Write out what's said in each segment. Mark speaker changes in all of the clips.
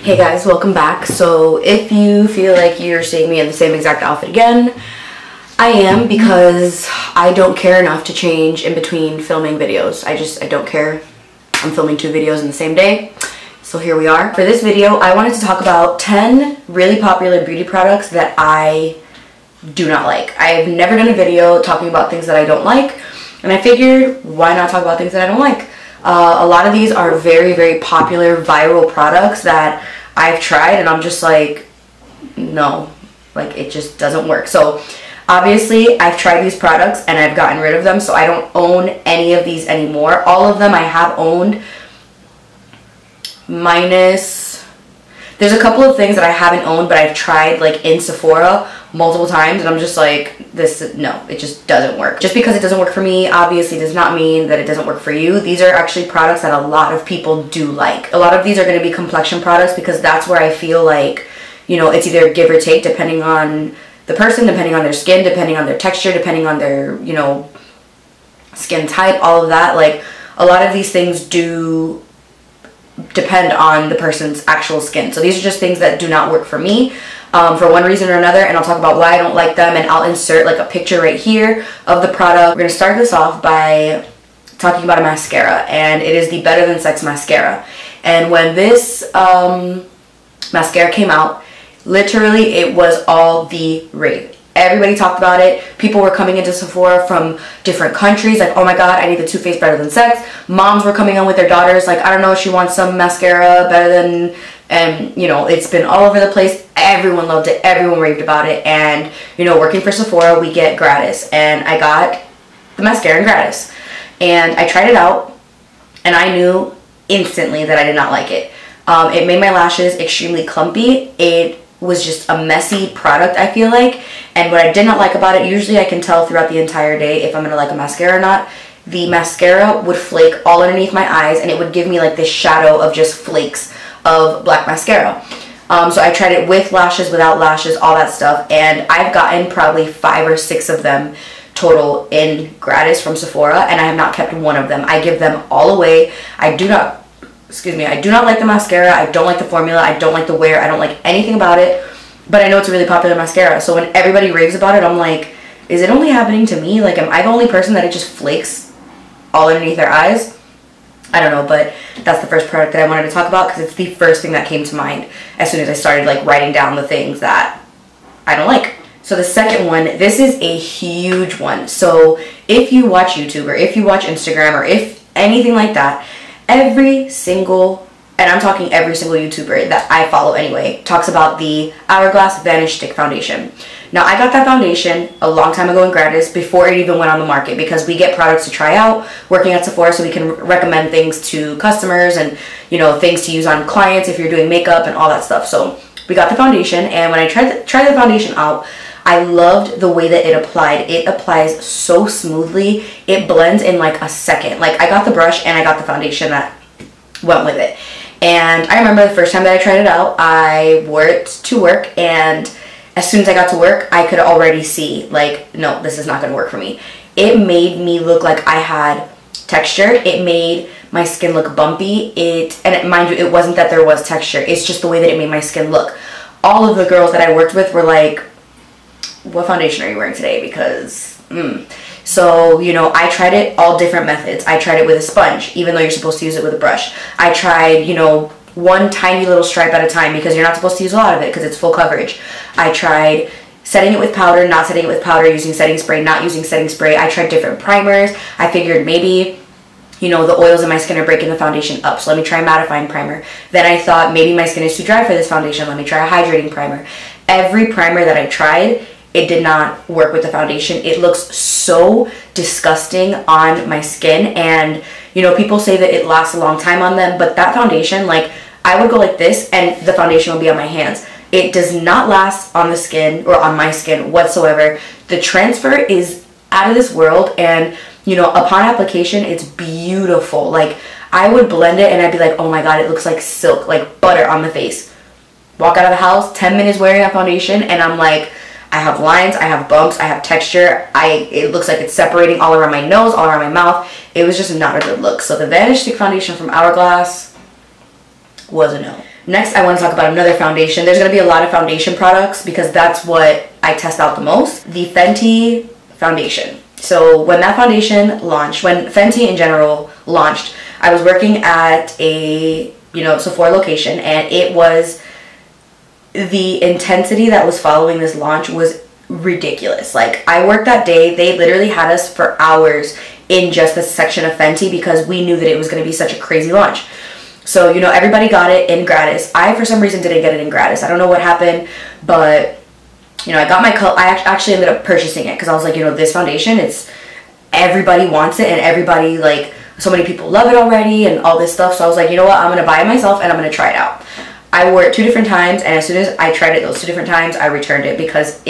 Speaker 1: Hey guys, welcome back. So if you feel like you're seeing me in the same exact outfit again, I am, because I don't care enough to change in between filming videos. I don't care. I'm filming 2 videos in the same day. So here we are. For this video, I wanted to talk about 10 really popular beauty products that I do not like. I've never done a video talking about things that I don't like, and I figured, why not talk about things that I don't like? A lot of these are very, very popular viral products that I've tried, and I'm just like, no, like it just doesn't work. So obviously I've tried these products and I've gotten rid of them, so I don't own any of these anymore. All of them I have owned, minus, there's a couple of things that I haven't owned, but I've tried like in Sephora multiple times, and I'm just like, no, it just doesn't work. Just because it doesn't work for me obviously does not mean that it doesn't work for you. These are actually products that a lot of people do like. A lot of these are going to be complexion products, because that's where I feel like, you know, it's either give or take depending on the person, depending on their skin, depending on their texture, depending on their, you know, skin type, all of that. Like, a lot of these things do depend on the person's actual skin. So these are just things that do not work for me for one reason or another, and I'll talk about why I don't like them, and I'll insert like a picture right here of the product. We're going to start this off by talking about a mascara, and it is the Better Than Sex Mascara. And when this mascara came out, literally it was all the rave. Everybody talked about it. People were coming into Sephora from different countries like, oh my god, I need the Too Faced Better Than Sex. Moms were coming in with their daughters like, I don't know, she wants some mascara better than, and you know, it's been all over the place. Everyone loved it. Everyone raved about it. And you know, working for Sephora, we get gratis, and I got the mascara in gratis, and I tried it out, and I knew instantly that I did not like it. It made my lashes extremely clumpy. It was just a messy product, I feel like. And what I did not like about it, usually I can tell throughout the entire day if I'm gonna like a mascara or not. The mascara would flake all underneath my eyes, and it would give me like this shadow of just flakes of black mascara. So I tried it with lashes, without lashes, all that stuff, and I've gotten probably 5 or 6 of them total in gratis from Sephora, and I have not kept one of them. I give them all away. I do not like the mascara. I don't like the formula. I don't like the wear. I don't like anything about it, but I know it's a really popular mascara. So when everybody raves about it, I'm like, is it only happening to me? Like, am I the only person that it just flakes all underneath their eyes? I don't know, but that's the first product that I wanted to talk about, because it's the first thing that came to mind as soon as I started like writing down the things that I don't like. So the second one, this is a huge one. So if you watch YouTube, or if you watch Instagram, or if anything like that, every single, and I'm talking every single YouTuber that I follow anyway, talks about the Hourglass Vanish Stick Foundation. Now, I got that foundation a long time ago in gratis, before it even went on the market, because we get products to try out working at Sephora, so we can recommend things to customers, and you know, things to use on clients if you're doing makeup and all that stuff. So we got the foundation, and when I tried the foundation out, I loved the way that it applied. It applies so smoothly. It blends in like a second. Like, I got the brush and I got the foundation that went with it. And I remember the first time that I tried it out, I wore it to work, and as soon as I got to work, I could already see, like, no, this is not gonna work for me. It made me look like I had texture. It made my skin look bumpy. Mind you, it wasn't that there was texture. It's just the way that it made my skin look. All of the girls that I worked with were like, what foundation are you wearing today? Because, So, you know, I tried it all different methods. I tried it with a sponge, even though you're supposed to use it with a brush. I tried, you know, one tiny little stripe at a time, because you're not supposed to use a lot of it because it's full coverage. I tried setting it with powder, not setting it with powder, using setting spray, not using setting spray. I tried different primers. I figured maybe, you know, the oils in my skin are breaking the foundation up, so let me try a mattifying primer. Then I thought, maybe my skin is too dry for this foundation, let me try a hydrating primer. Every primer that I tried, it did not work with the foundation. It looks so disgusting on my skin, and you know, people say that it lasts a long time on them, but that foundation, like, I would go like this and the foundation would be on my hands. It does not last on the skin, or on my skin whatsoever. The transfer is out of this world, and you know, upon application, it's beautiful. Like, I would blend it and I'd be like, oh my god, it looks like silk, like butter on the face. Walk out of the house, 10 minutes wearing that foundation, and I'm like, I have lines, I have bumps, I have texture. It looks like it's separating all around my nose, all around my mouth. It was just not a good look. So the Vanish Stick Foundation from Hourglass was a no. Next, I want to talk about another foundation. There's going to be a lot of foundation products because that's what I test out the most. The Fenty foundation. So when that foundation launched, when Fenty in general launched, I was working at a, Sephora location, and it was, the intensity that was following this launch was ridiculous. Like, I worked that day, they literally had us for hours in just the section of Fenty because we knew that it was going to be such a crazy launch. So, everybody got it in gratis. I, for some reason, didn't get it in gratis. I don't know what happened, but I got my color. I actually ended up purchasing it because I was like, this foundation, everybody wants it, and everybody, like, so many people love it already and all this stuff. So I was like, you know what, I'm going to buy it myself and I'm going to try it out. I wore it 2 different times, and as soon as I tried it those 2 different times, I returned it because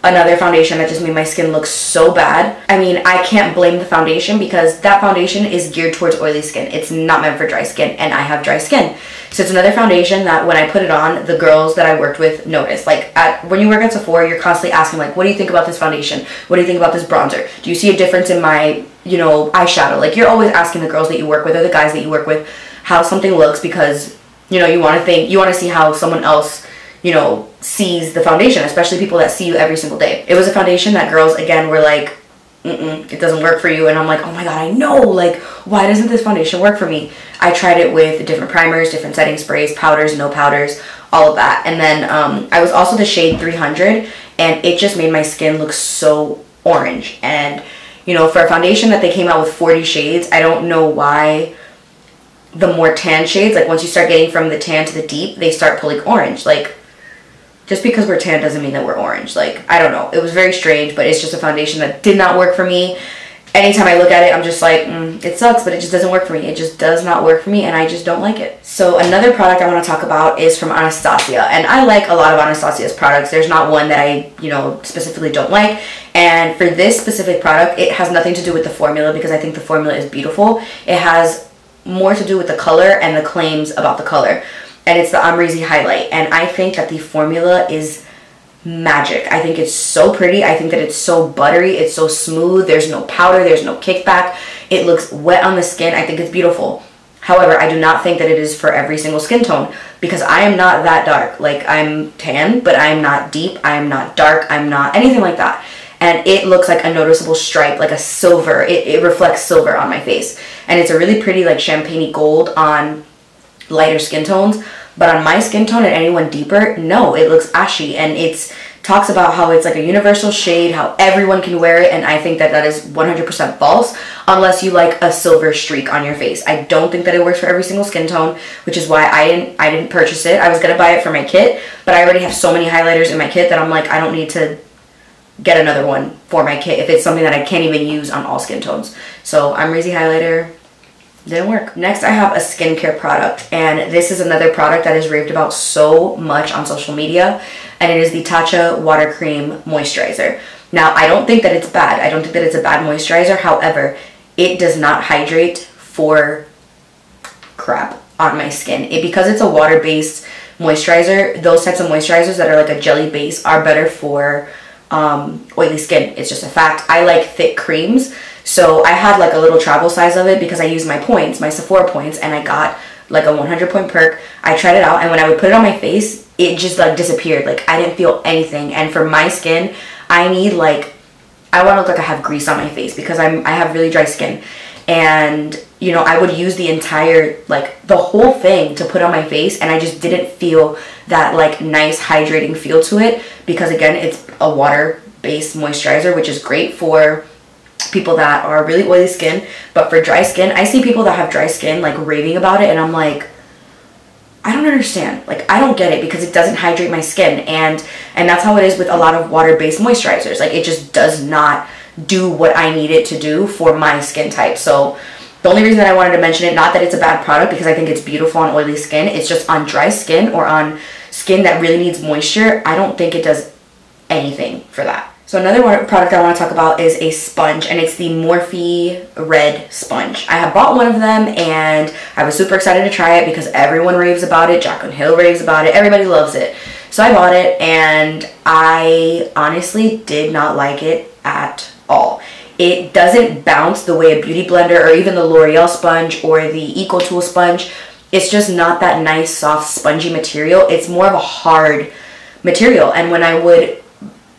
Speaker 1: another foundation that just made my skin look so bad. I mean, I can't blame the foundation because that foundation is geared towards oily skin. It's not meant for dry skin, and I have dry skin. So it's another foundation that when I put it on, the girls that I worked with noticed. Like, when you work at Sephora, you're constantly asking, like, what do you think about this foundation? What do you think about this bronzer? Do you see a difference in my, eyeshadow? Like, you're always asking the girls that you work with or the guys that you work with how something looks because, you want to see how someone else, sees the foundation, especially people that see you every single day. It was a foundation that girls, again, were like, it doesn't work for you. And I'm like, oh my god, I know, like, why doesn't this foundation work for me? I tried it with different primers, different setting sprays, powders, no powders, all of that. And then I was also the shade 300, and it just made my skin look so orange. And for a foundation that they came out with 40 shades, I don't know why the more tan shades, like once you start getting from the tan to the deep, they start pulling orange. Like, just because we're tan doesn't mean that we're orange. Like, I don't know. It was very strange, but it's just a foundation that did not work for me. Anytime I look at it, I'm just like, it sucks, but it just doesn't work for me. It just does not work for me, and I just don't like it. So another product I want to talk about is from Anastasia, and I like a lot of Anastasia's products. There's not one that I, specifically don't like. And for this specific product, it has nothing to do with the formula because I think the formula is beautiful. It has more to do with the color and the claims about the color. And it's the Amrezy Highlight, and I think that the formula is magic. I think it's so pretty. I think that it's so buttery. It's so smooth. There's no powder. There's no kickback. It looks wet on the skin. I think it's beautiful. However, I do not think that it is for every single skin tone because I am not that dark. Like, I'm tan, but I'm not deep. I'm not dark. I'm not anything like that. And it looks like a noticeable stripe, like a silver. It reflects silver on my face. And it's a really pretty, like, champagne-y gold on lighter skin tones, but on my skin tone and anyone deeper, no, it looks ashy. And it talks about how it's like a universal shade, how everyone can wear it, and I think that that is 100% false unless you like a silver streak on your face. I don't think that it works for every single skin tone, which is why I didn't purchase it. I was gonna buy it for my kit, but I already have so many highlighters in my kit that I'm like, I don't need to get another one for my kit if it's something that I can't even use on all skin tones. So Amrezy highlighter didn't work. Next, I have a skincare product, and this is another product that is raved about so much on social media, and it is the Tatcha Watercream Moisturizer. Now, I don't think that it's bad. I don't think that it's a bad moisturizer. However, it does not hydrate for crap on my skin. Because it's a water-based moisturizer, those types of moisturizers that are like a jelly base are better for oily skin. It's just a fact. I like thick creams. So I had like a little travel size of it because I used my points, my Sephora points, and I got like a 100 point perk. I tried it out, and when I would put it on my face, it just like disappeared. Like, I didn't feel anything. And for my skin, I need like, I want to look like I have grease on my face because I have really dry skin. And you know, I would use the entire, like the whole thing to put on my face, and I just didn't feel that like nice hydrating feel to it because again, it's a water based moisturizer, which is great for people that are really oily skin. But for dry skin, I see people that have dry skin like raving about it, and I'm like, I don't understand. Like, I don't get it because it doesn't hydrate my skin, and that's how it is with a lot of water-based moisturizers. Like, it just does not do what I need it to do for my skin type. So the only reason that I wanted to mention it, not that it's a bad product because I think it's beautiful on oily skin, it's just on dry skin or on skin that really needs moisture, I don't think it does anything for that. So another product I want to talk about is a sponge, and it's the Morphe Red Sponge. I have bought one of them, and I was super excited to try it because everyone raves about it. Jaclyn Hill raves about it. Everybody loves it. So I bought it, and I honestly did not like it at all. It doesn't bounce the way a beauty blender or even the Loreal sponge or the EcoTool sponge it's just not that nice, soft, spongy material. It's more of a hard material. And when I would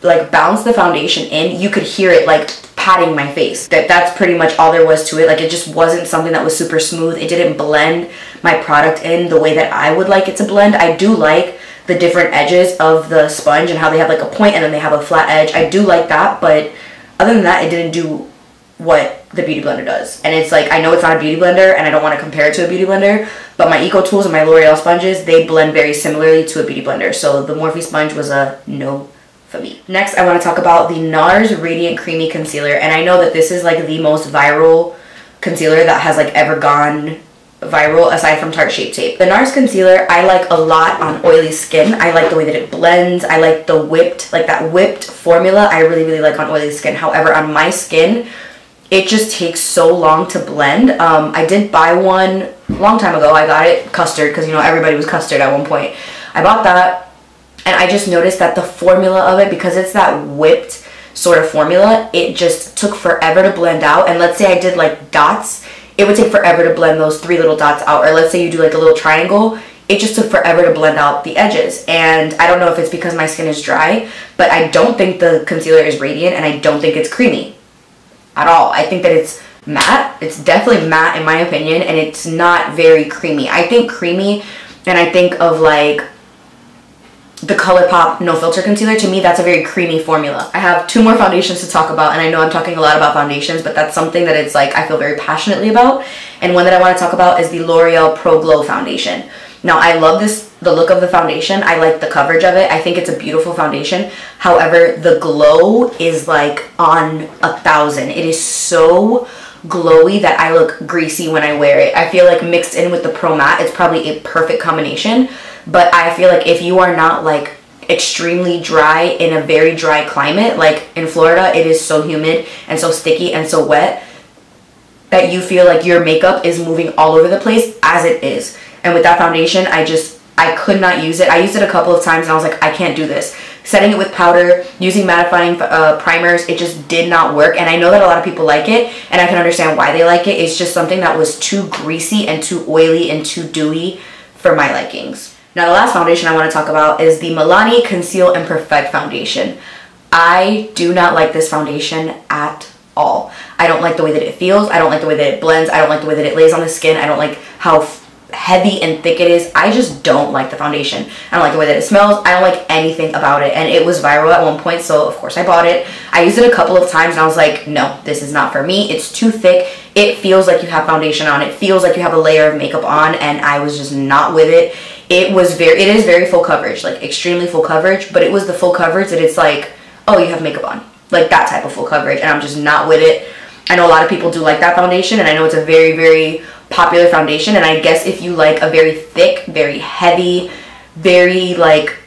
Speaker 1: like bounce the foundation in, you could hear it like patting my face. That's pretty much all there was to it. Like, it just wasn't something that was super smooth. It didn't blend my product in the way that I would like it to blend. I do like the different edges of the sponge and how they have like a point and then they have a flat edge. I do like that, but other than that, it didn't do what the Beauty Blender does. And it's like, I know it's not a beauty blender and I don't want to compare it to a beauty blender, but my Eco Tools and my L'Oreal sponges, they blend very similarly to a beauty blender. So the Morphe sponge was a no for me. Next, I want to talk about the Nars Radiant Creamy Concealer. And I know that this is like the most viral concealer that has like ever gone viral aside from Tarte Shape Tape. The Nars concealer I like a lot on oily skin. I like the way that it blends. I like the whipped, like that whipped formula I really like on oily skin. However, on my skin, it just takes so long to blend. I did buy one a long time ago. I got it custard because, you know, everybody was custard at one point. I bought that and I just noticed that the formula of it, because it's that whipped sort of formula, it just took forever to blend out. And let's say I did like dots, it would take forever to blend those 3 little dots out. Or let's say you do like a little triangle, it just took forever to blend out the edges. And I don't know if it's because my skin is dry, but I don't think the concealer is radiant and I don't think it's creamy at all. I think that it's matte. It's definitely matte in my opinion, and it's not very creamy. I think creamy, and I think of like the ColourPop No Filter concealer. To me, that's a very creamy formula. I have 2 more foundations to talk about, and I know I'm talking a lot about foundations, but that's something that it's like I feel very passionately about. And one that I want to talk about is the L'Oreal Pro Glow foundation. Now, I love the look of the foundation. I like the coverage of it. I think it's a beautiful foundation. However, the glow is like on 1,000. It is so glowy that I look greasy when I wear it. I feel like mixed in with the Pro Matte, it's probably a perfect combination. But I feel like if you are not like extremely dry in a very dry climate, like in Florida, it is so humid and so sticky and so wet that you feel like your makeup is moving all over the place as it is. And with that foundation, I could not use it. I used it a couple of times and I was like, I can't do this. Setting it with powder, using mattifying primers, it just did not work. And I know that a lot of people like it, and I can understand why they like it. It's just something that was too greasy and too oily and too dewy for my likings. Now, the last foundation I want to talk about is the Milani Conceal and Perfect foundation. I do not like this foundation at all. I don't like the way that it feels. I don't like the way that it blends. I don't like the way that it lays on the skin. I don't like how heavy and thick it is. I just don't like the foundation. I don't like the way that it smells. I don't like anything about it. And it was viral at one point, so of course I bought it. I used it a couple of times and I was like, no, this is not for me. It's too thick. It feels like you have foundation on. It feels like you have a layer of makeup on, and I was just not with it. It is very full coverage, like extremely full coverage, but it was the full coverage that it's like, oh, you have makeup on. Like that type of full coverage, and I'm just not with it. I know a lot of people do like that foundation, and I know it's a very popular foundation, and I guess if you like a very thick, very heavy, very like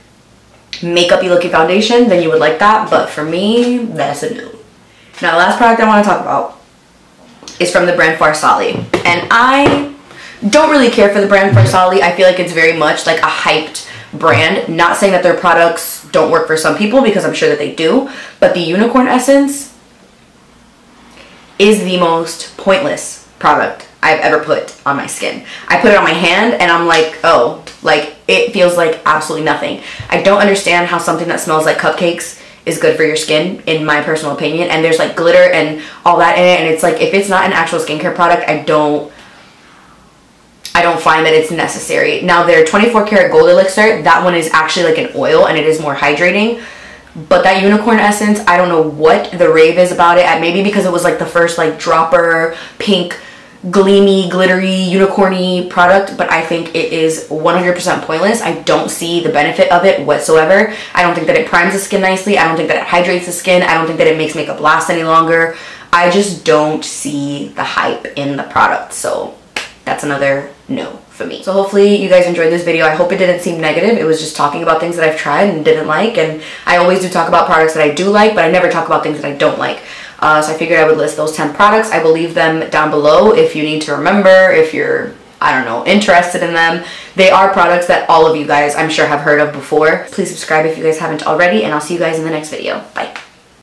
Speaker 1: makeup-y looking foundation, then you would like that, but for me, that's a no. Now, the last product I want to talk about is from the brand Farsali, and I don't really care for the brand Farsali. I feel like it's very much like a hyped brand. Not saying that their products don't work for some people, because I'm sure that they do, but the Unicorn Essence is the most pointless product I've ever put on my skin. I put it on my hand and I'm like, oh, like it feels like absolutely nothing. I don't understand how something that smells like cupcakes is good for your skin, in my personal opinion. And there's like glitter and all that in it, and it's like, if it's not an actual skincare product, I don't find that it's necessary. Now, their 24 karat gold elixir, that one is actually like an oil and it is more hydrating. But that Unicorn Essence, I don't know what the rave is about it. Maybe because it was like the first like dropper pink gleamy glittery unicorny product, but I think it is 100% pointless. I don't see the benefit of it whatsoever. I don't think that it primes the skin nicely. I don't think that it hydrates the skin. I don't think that it makes makeup last any longer. I just don't see the hype in the product, so that's another no for me. So hopefully you guys enjoyed this video. I hope it didn't seem negative. It was just talking about things that I've tried and didn't like, and I always do talk about products that I do like, but I never talk about things that I don't like. So I figured I would list those 10 products. I will leave them down below if you need to remember, if you're, I don't know, interested in them. They are products that all of you guys, I'm sure, have heard of before. Please subscribe if you guys haven't already, and I'll see you guys in the next video. Bye.